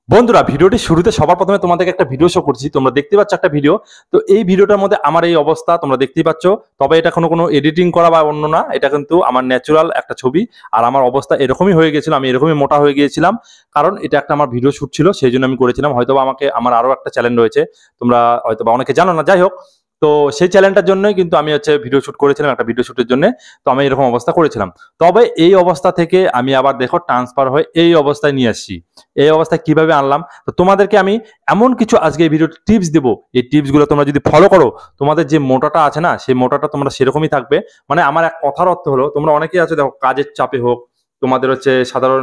বন্ধুরা, ভিডিওটি শুরুতে সবার প্রথমে তোমাদেরকে একটা ভিডিও শো করছি। তোমরা দেখতে পাচ্ছ একটা ভিডিও। তো এই ভিডিওটার মধ্যে আমার এই অবস্থা তোমরা দেখতেই পাচ্ছ। তবে এটা কোনো এডিটিং করা বা অন্য না, এটা কিন্তু আমার ন্যাচারাল একটা ছবি। আর আমার অবস্থা এরকমই হয়ে গেছিল, আমি এরকমই মোটা হয়ে গিয়েছিলাম, কারণ এটা একটা আমার ভিডিও শুট ছিল, সেই জন্য আমি করেছিলাম। হয়তোবা আমার আরো একটা চ্যানেল রয়েছে, তোমরা হয়তোবা অনেকে জানো না, যাই হোক। তো সেই চ্যানেলটার জন্যই কিন্তু আমি ভিডিও শুট করেছিলাম, একটা ভিডিও শুটের জন্য। তো আমি এরকম অবস্থা করেছিলাম। তবে এই অবস্থা থেকে আমি আবার দেখো ট্রান্সফার হয়ে এই অবস্থায় নিয়ে আসছি। এই অবস্থায় কিভাবে আনলাম, তো তোমাদেরকে আমি এমন কিছু আজকে এই ভিডিওতে টিপস দেবো। এই টিপসগুলো তোমরা যদি ফলো করো, তোমাদের যে মোটাটা আছে না, সেই মোটাটা তোমরা সেরকমই থাকবে। মানে আমার এক কথার অর্থ হলো, তোমরা অনেকেই আছে দেখো, কাজের চাপে হোক, তোমাদের সাধারণ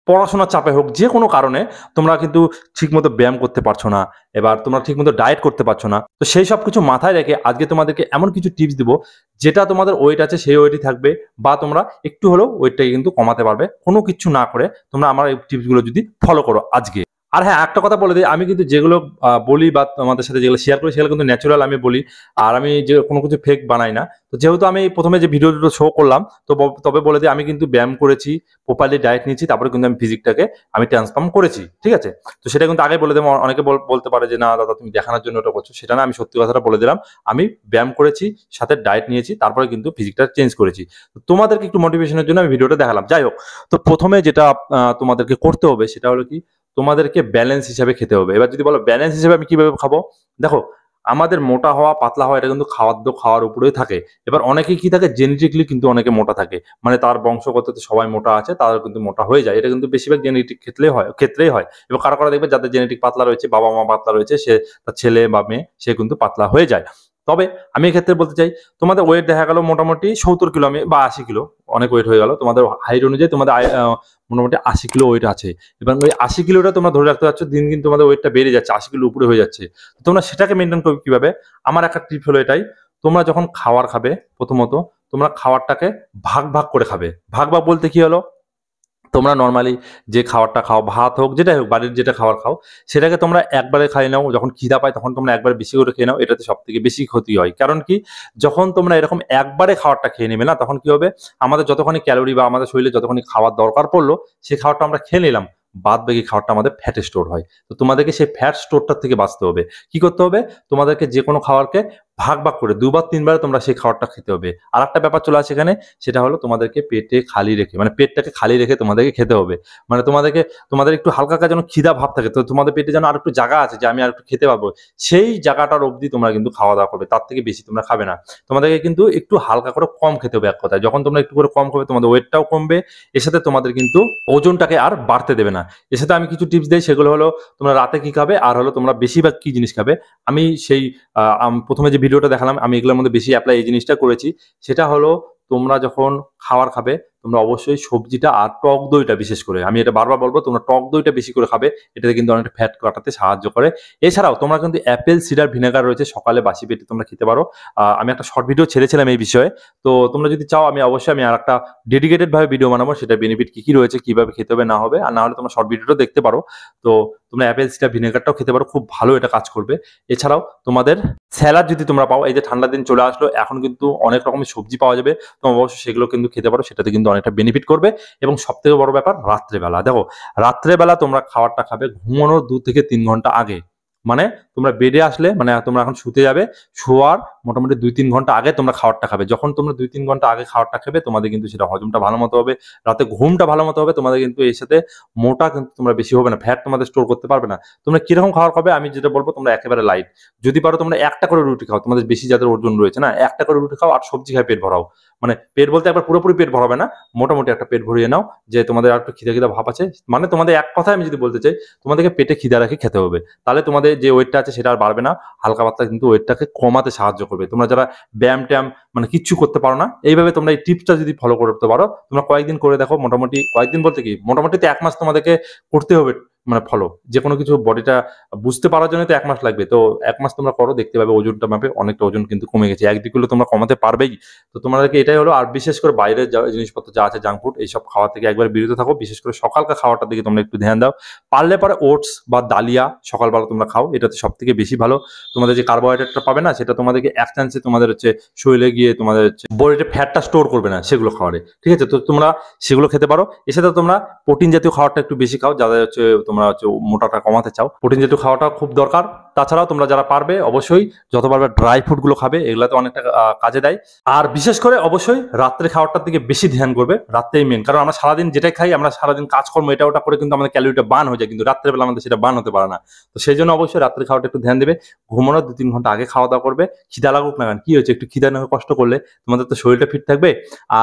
পড়াশোনার চাপে হোক, যে কোনো কারণে তোমরা কিন্তু ঠিকমতো ব্যায়াম করতে পারছো না, এবার তোমরা ঠিকমতো ডায়েট করতে পারছো না। তো সেই সব কিছু মাথায় রেখে আজকে তোমাদেরকে এমন কিছু টিপস দিব, যেটা তোমাদের ওয়েট আছে সেই ওয়েটই থাকবে, বা তোমরা একটু হলেও ওয়েটটাকে কিন্তু কমাতে পারবে কোনো কিছু না করে, তোমরা আমার এই টিপসগুলো যদি ফলো করো আজকে। আর হ্যাঁ, একটা কথা বলে দিই, আমি কিন্তু যেগুলো বলি বা তোমাদের সাথে যেগুলো শেয়ার করি, সেগুলো কিন্তু ন্যাচারাল আমি বলি। আর আমি যে কোনো কিছু ফেক বানাই না। তো যেহেতু আমি প্রথমে যে ভিডিওটা শো করলাম, তো তবে বলে দিই, আমি কিন্তু ব্যায়াম করেছি, প্রপারলি ডায়েট নিয়েছি, তারপরে কিন্তু আমি ফিজিকটাকে আমি ট্রান্সফর্ম করেছি, ঠিক আছে? তো সেটা কিন্তু আগে বলে দেবো। অনেকে বলতে পারে যে না দাদা, তুমি দেখানোর জন্য ওটা করছো, সেটা না, আমি সত্যি কথাটা বলে দিলাম। আমি ব্যায়াম করেছি, সাথে ডায়েট নিয়েছি, তারপরে কিন্তু ফিজিকটা চেঞ্জ করেছি। তো তোমাদেরকে একটু মোটিভেশনের জন্য আমি ভিডিওটা দেখালাম। যাই হোক, তো প্রথমে যেটা তোমাদেরকে করতে হবে সেটা হলো কি, তোমাদেরকে ব্যালেন্স হিসাবে খেতে হবে। এবার যদি বলো ব্যালেন্স হিসাবে আমি কিভাবে খাবো, দেখো, আমাদের মোটা হওয়া পাতলা হওয়া এটা কিন্তু খাওয়ার উপরেই থাকে। এবার অনেকে কি থাকে, জেনেটিকলি কিন্তু অনেকে মোটা থাকে, মানে তার বংশগততে সবাই মোটা আছে, তারা কিন্তু মোটা হয়ে যায়। এটা কিন্তু বেশিরভাগ জেনেটিক ক্ষেত্রেই হয়। এবার কারো কারো দেখবে যাদের জেনেটিক পাতলা রয়েছে, বাবা মা পাতলা রয়েছে, সে তার ছেলে বা মেয়ে সে কিন্তু পাতলা হয়ে যায়। তবে আমি এক্ষেত্রে বলতে চাই, তোমাদের ওয়েট দেখা গেল মোটামুটি 70 কিলো, আমি বা 80 কিলো, অনেক ওয়েট হয়ে গেল তোমাদের হাইট অনুযায়ী, তোমাদের মোটামুটি 80 কিলো ওয়েট আছে। এবার ওই 80 কিলোটা তোমরা ধরে রাখতে পারছো, দিন দিন তোমাদের ওয়েটটা বেড়ে যাচ্ছে, 80 কিলো উপরে হয়ে যাচ্ছে। তোমরা সেটাকে মেনটেন করবে কিভাবে? আমার একটা টিপ হলো এটাই, তোমরা যখন খাবার খাবে, প্রথমত তোমরা খাবারটাকে ভাগ ভাগ করে খাবে। ভাগ ভাগ বলতে কি হলো, তোমরা নর্মালি যে খাবারটা খাও, ভাত হোক যেটাই হোক, বাড়ির যেটা খাবার খাও, সেটাকে তোমরা একবারে খাই নাও। যখন খিদা পায় তখন তোমরা একবারে বেশি করে খেয়ে নাও, এটাতে সব থেকে বেশি ক্ষতি হয়। কারণ কি, যখন তোমরা এরকম একবারে খাবারটা খেয়ে নেবে না, তখন কি হবে, আমাদের যতখানি ক্যালোরি বা আমাদের শরীরে যতখানি খাবার দরকার পড়লো, সেই খাবারটা আমরা খেয়ে নিলাম, বাদ বাকি খাবারটা আমাদের ফ্যাটে স্টোর হয়। তো তোমাদেরকে সেই ফ্যাট স্টোরটার থেকে বাঁচতে হবে। কি করতে হবে, তোমাদেরকে যে কোনো খাবারকে ভাগ ভাগ করে দুবার তিনবার তোমরা সেই খাবারটা খেতে হবে। আর একটা ব্যাপার চলে আসে এখানে, সেটা হলো তোমাদেরকে পেটে খালি রেখে, মানে পেটটাকে খালি রেখে তোমাদেরকে খেতে হবে। মানে তোমাদের একটু হালকা যেন খিদা ভাব থাকে, তো তোমাদের পেটে যেন আর একটু জায়গা আছে, যে আমি আর একটু খেতে পারবো, সেই জায়গাটার অবধি তোমরা কিন্তু খাওয়া দাওয়া করবে, তার থেকে বেশি তোমরা খাবে না। তোমাদেরকে কিন্তু একটু হালকা করে কম খেতে হবে, এক কথায়। যখন তোমরা একটু করে কম খাবে, তোমাদের ওয়েটটাও কমবে, এর সাথে তোমাদের কিন্তু ওজনটাকে আর বাড়তে দেবে না। এর সাথে আমি কিছু টিপস দিই, সেগুলো হলো তোমরা রাতে কি খাবে, আর হলো তোমরা বেশিরভাগ কি জিনিস খাবে। আমি সেই প্রথমে যে ভিডিওটা দেখালাম, আমি এগুলোর মধ্যে বেশি অ্যাপ্লাই এই জিনিসটা করেছি। সেটা হলো, তোমরা যখন খাবার খাবে, তোমরা অবশ্যই সবজিটা আর টক দইটা, বিশেষ করে আমি এটা বারবার বলবো, তোমরা টক দইটা বেশি করে খাবে। এটাতে কিন্তু অনেকটা ফ্যাট কাটাতে সাহায্য করে। এছাড়াও তোমরা কিন্তু অ্যাপেল সিডার ভিনেগার রয়েছে, সকালে বাসি পেটে তোমরা খেতে পারো। আমি একটা শর্ট ভিডিও ছেড়েছিলাম এই বিষয়ে। তো তোমরা যদি চাও, আমি অবশ্যই আর একটা ডেডিকেটেড ভাবে ভিডিও বানাবো, সেটা বেনিফিট কি কি রয়েছে, কিভাবে খেতে হবে না হবে। আর না হলে তোমরা শর্ট ভিডিওটা দেখতে পারো। তো তোমরা অ্যাপেল সিডার ভিনেগারটাও খেতে পারো, খুব ভালো এটা কাজ করবে। এছাড়াও তোমাদের স্যালাড যদি তোমরা পাও, এই যে ঠান্ডার দিন চলে আসলো, এখন কিন্তু অনেক রকমের সবজি পাওয়া যাবে, তোমরা অবশ্যই সেগুলো কিন্তু খেতে পারো, সেটাতে কিন্তু অনেকটা বেনিফিট করবে। এবং সব থেকে বড় ব্যাপার, রাত্রেবেলা দেখো, রাত্রেবেলা তোমরা খাবারটা খাবে ঘুমানোর 2 থেকে 3 ঘন্টা আগে। মানে তোমরা বেডে আসলে, মানে তোমরা এখন শুতে যাবে, শোয়ার মোটামুটি 2-3 ঘন্টা আগে তোমরা খাবারটা খাবে। যখন তোমরা 2-3 ঘন্টা আগে খাবারটা খাবে, তোমাদের কিন্তু সেটা হজমটা ভালো মতো হবে, রাতে ঘুমটা ভালো মতো হবে, তোমাদের কিন্তু এর সাথে মোটা কিন্তু তোমরা বেশি হবে না, ফ্যাট তোমাদের স্টোর করতে পারবে না। তোমরা কিরকম খাবার খাবে, আমি যেটা বলবো, তোমরা একেবারে লাইট। যদি পারো তোমরা একটা করে রুটি খাও, তোমাদের বেশি যাদের ওজন রয়েছে না, একটা করে রুটি খাও, আর সবজি খাই পেট ভরাও। মানে পেট বলতে একবার পুরোপুরি পেট ভরাবে না, মোটামুটি একটা পেট ভরিয়ে নাও, যে তোমাদের আর একটু খিদা খিদা ভাব আছে। মানে তোমাদের এক কথায় আমি যদি বলতে চাই, তোমাদেরকে পেটে খিদা রেখে খেতে হবে। তাহলে তোমাদের যে ওয়েটটা আছে সেটা আর বাড়বে না, হালকা পাতলা কিন্তু ওয়েটটাকে কমাতে সাহায্য করবে। তোমরা যারা ব্যায়াম ট্যায়াম মানে কিচ্ছু করতে পারো না, এইভাবে তোমরা এই টিপসটা যদি ফলো করতে পারো, তোমরা কয়েকদিন করে দেখো, মোটামুটি কয়েকদিন বলতে কি, মোটামুটি তো 1 মাস তোমাদেরকে করতে হবে। মানে ফলো যে কোনো কিছু বডিটা বুঝতে পারার জন্য তো 1 মাস লাগবে। তো 1 মাস তোমরা করো, দেখতে পাবে ওজনটা মাপে অনেকটা ওজন কিন্তু কমে গেছে, 1-2 কিলো তোমরা কমাতে পারবেই। তো তোমাদেরকে এটাই হলো। আর বিশেষ করে বাইরের জিনিসপত্র যা আছে, জাঙ্ক ফুড, এইসব খাওয়া থেকে একবার বিরত থাকো। বিশেষ করে সকালকার খাওয়াটার দিকে তোমরা একটু ধ্যান দাও। পারলে পরে ওটস বা ডালিয়া সকালবেলা তোমরা খাও, এটাতে সব থেকে বেশি ভালো। তোমাদের যে কার্বোহাইড্রেটটা পাবে না, সেটা তোমাদেরকে এক চান্সে তোমাদের শরীরে গিয়ে তোমাদের বডিতে ফ্যাটটা স্টোর করবে না সেগুলো খাওয়ারে, ঠিক আছে? তো তোমরা সেগুলো খেতে পারো। এছাড়া তোমরা প্রোটিন জাতীয় খাবারটা একটু বেশি খাও, যাদের তোমরা হচ্ছে মোটাটা কমাতে চাও, প্রোটিন জাতীয় খাওয়াটা খুব দরকার। তাছাড়াও তোমরা যারা পারবে অবশ্যই যত পারবে ড্রাই ফ্রুট গুলো খাবে, এগুলো তো অনেকটা কাজে দেয়। আর বিশেষ করে অবশ্যই রাত্রে খাওয়াটার দিকে বেশি ধ্যান করবে, রাত্রেই মেন, কারণ আমরা সারাদিন যেটাই খাই, আমরা সারাদিন কাজকর্ম এটা ওটা করে কিন্তু আমাদের ক্যালোরিটা বার্ন হয়ে যায়, কিন্তু রাত্রেবেলা আমাদের সেটা বার্ন হতে পারে না। তো সেই জন্য অবশ্যই রাত্রে খাওয়াটা একটু ধ্যান দেবে। ঘুমানোর 2-3 ঘন্টা আগে খাওয়া দাওয়া করবে। খিদা লাগুক না কেন, কি হয়েছে, একটু খিদা না কষ্ট করলে তোমাদের তো শরীরটা ফিট থাকবে।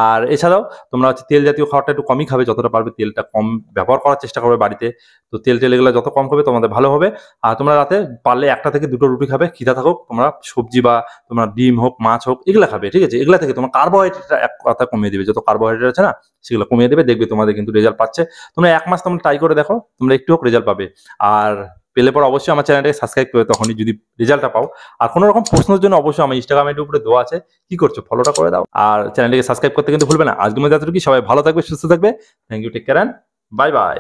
আর এছাড়াও তোমরা হচ্ছে তেল জাতীয় খাওয়াটা একটু কমই খাবে, যতটা পারবে তেলটা কম ব্যবহার করার চেষ্টা করবে বাড়িতে। তো তেল এগুলো যত কম খাবে তোমাদের ভালো হবে। আর তোমরা রাতে পারলে 1টা থেকে 2টো রুটি খাবে, খিদা থাকুক, তোমরা সবজি বা তোমরা ডিম হোক মাছ হোক এগুলা খাবে, ঠিক আছে? এগুলা থেকে তোমার কার্বোহাইড্রেটটা এক কথা কমিয়ে দিবে, যত কার্বোহাইড্রেট আছে না সেগুলো কমিয়ে দেবে, দেখবে তোমাদের কিন্তু রেজাল্ট পাচ্ছে। তোমরা 1 মাস তোমরা ট্রাই করে দেখো, তোমরা একটু হোক রেজাল্ট পাবে। আর পেলে পর অবশ্যই আমার চ্যানেলটাকে সাবস্ক্রাইব করে তখনই যদি রেজাল্টটা পাও। আর কোনো রকম প্রশ্নের জন্য অবশ্যই আমার ইনস্টাগ্রাম আইডির উপরে দেওয়া আছে, কি করছো ফলোটা করে দাও, আর চ্যানেলটাকে সাবস্ক্রাইব করতে কিন্তু ভুলবে না। আজকের মধ্যে এতটুকু, সবাই ভালো থাকবে, সুস্থ থাকবে। Thank you, take care, bye by.